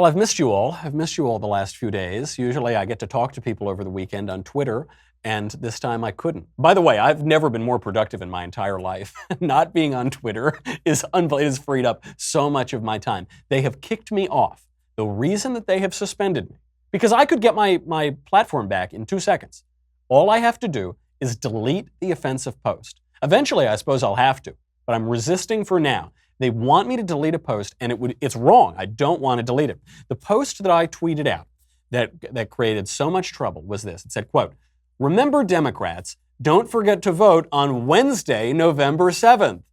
Well, I've missed you all. I've missed you all the last few days. Usually I get to talk to people over the weekend on Twitter, and this time I couldn't. By the way, I've never been more productive in my entire life. Not being on Twitter is unbelievable. It has freed up so much of my time. They have kicked me off. The reason that they have suspended me, because I could get my platform back in 2 seconds. All I have to do is delete the offensive post. Eventually, I suppose I'll have to, but I'm resisting for now. They want me to delete a post, and it's wrong. I don't want to delete it. The post that I tweeted out that created so much trouble was this. It said, quote, "Remember, Democrats, don't forget to vote on Wednesday, November 7th.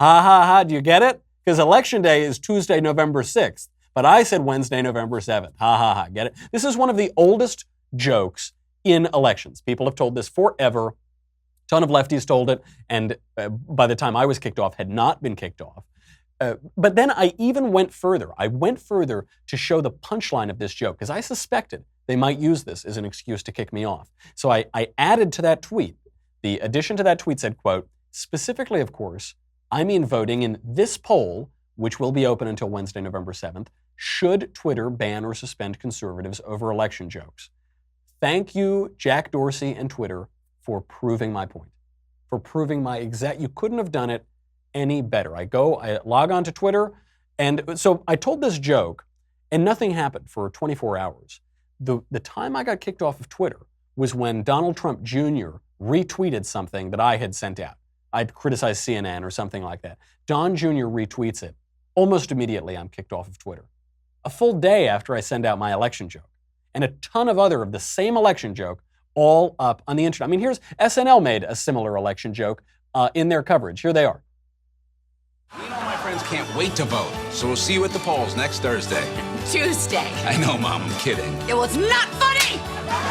Ha ha ha, do you get it? Because Election Day is Tuesday, November 6th. But I said Wednesday, November 7th. Ha ha ha, get it? This is one of the oldest jokes in elections. People have told this forever. A ton of lefties told it, and by the time I was kicked off, had not been kicked off. But then I even went further. I went further to show the punchline of this joke, because I suspected they might use this as an excuse to kick me off. So I added to that tweet. The addition to that tweet said, quote, "Specifically, of course, I mean voting in this poll, which will be open until Wednesday, November 7th, should Twitter ban or suspend conservatives over election jokes. Thank you, Jack Dorsey and Twitter, for proving my point, for proving my exact, you couldn't have done it any better. I log on to Twitter, and so I told this joke, and nothing happened for 24 hours. The time I got kicked off of Twitter was when Donald Trump Jr. retweeted something that I had sent out. I'd criticized CNN or something like that. Don Jr. retweets it. Almost immediately, I'm kicked off of Twitter. A full day after I send out my election joke. And a ton of other of the same election joke all up on the internet. I mean, here's SNL made a similar election joke in their coverage. Here they are. Me and all my friends can't wait to vote, so we'll see you at the polls next Thursday. Tuesday. I know, Mom, I'm kidding. It was not funny!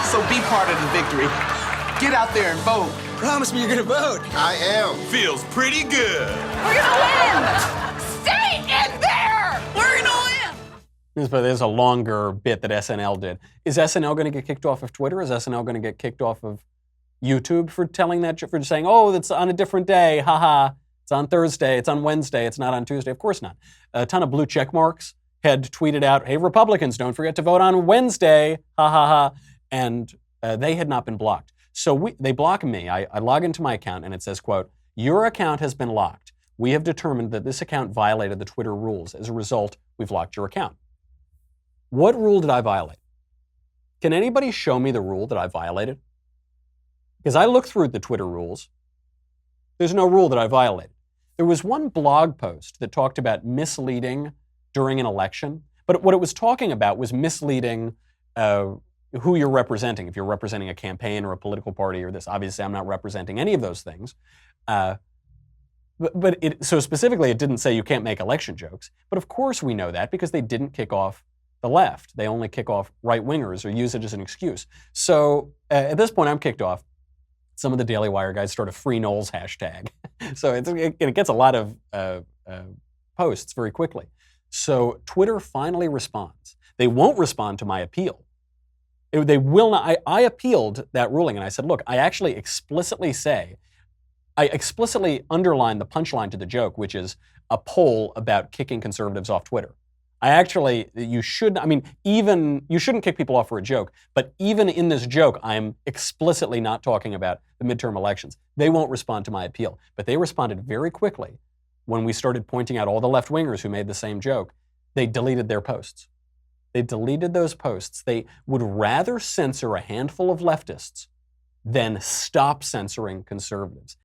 So be part of the victory. Get out there and vote. Promise me you're gonna vote. I am. Feels pretty good. We're gonna win! Stay in there! We're gonna win! There's a longer bit that SNL did. Is SNL going to get kicked off of Twitter? Is SNL going to get kicked off of YouTube for telling that, for saying, oh, that's on a different day, haha. It's on Thursday, it's on Wednesday, it's not on Tuesday? Of course not. A ton of blue check marks had tweeted out, hey, Republicans, don't forget to vote on Wednesday, ha ha ha. And they had not been blocked. So they block me. I log into my account and it says, quote, "Your account has been locked. We have determined that this account violated the Twitter rules. As a result, we've locked your account." What rule did I violate? Can anybody show me the rule that I violated? Because I looked through the Twitter rules. There's no rule that I violated. There was one blog post that talked about misleading during an election, but what it was talking about was misleading who you're representing. If you're representing a campaign or a political party or this, obviously I'm not representing any of those things. So specifically, it didn't say you can't make election jokes. But of course we know that because they didn't kick off the left. They only kick off right-wingers or use it as an excuse. So at this point, I'm kicked off. Some of the Daily Wire guys start a Free Knowles hashtag. So it gets a lot of posts very quickly. So Twitter finally responds. They won't respond to my appeal. They will not. I appealed that ruling and I said, look, I explicitly underline the punchline to the joke, which is a poll about kicking conservatives off Twitter. You shouldn't kick people off for a joke, but even in this joke, I'm explicitly not talking about the midterm elections. They won't respond to my appeal, but they responded very quickly when we started pointing out all the left-wingers who made the same joke. They deleted their posts. They deleted those posts. They would rather censor a handful of leftists than stop censoring conservatives.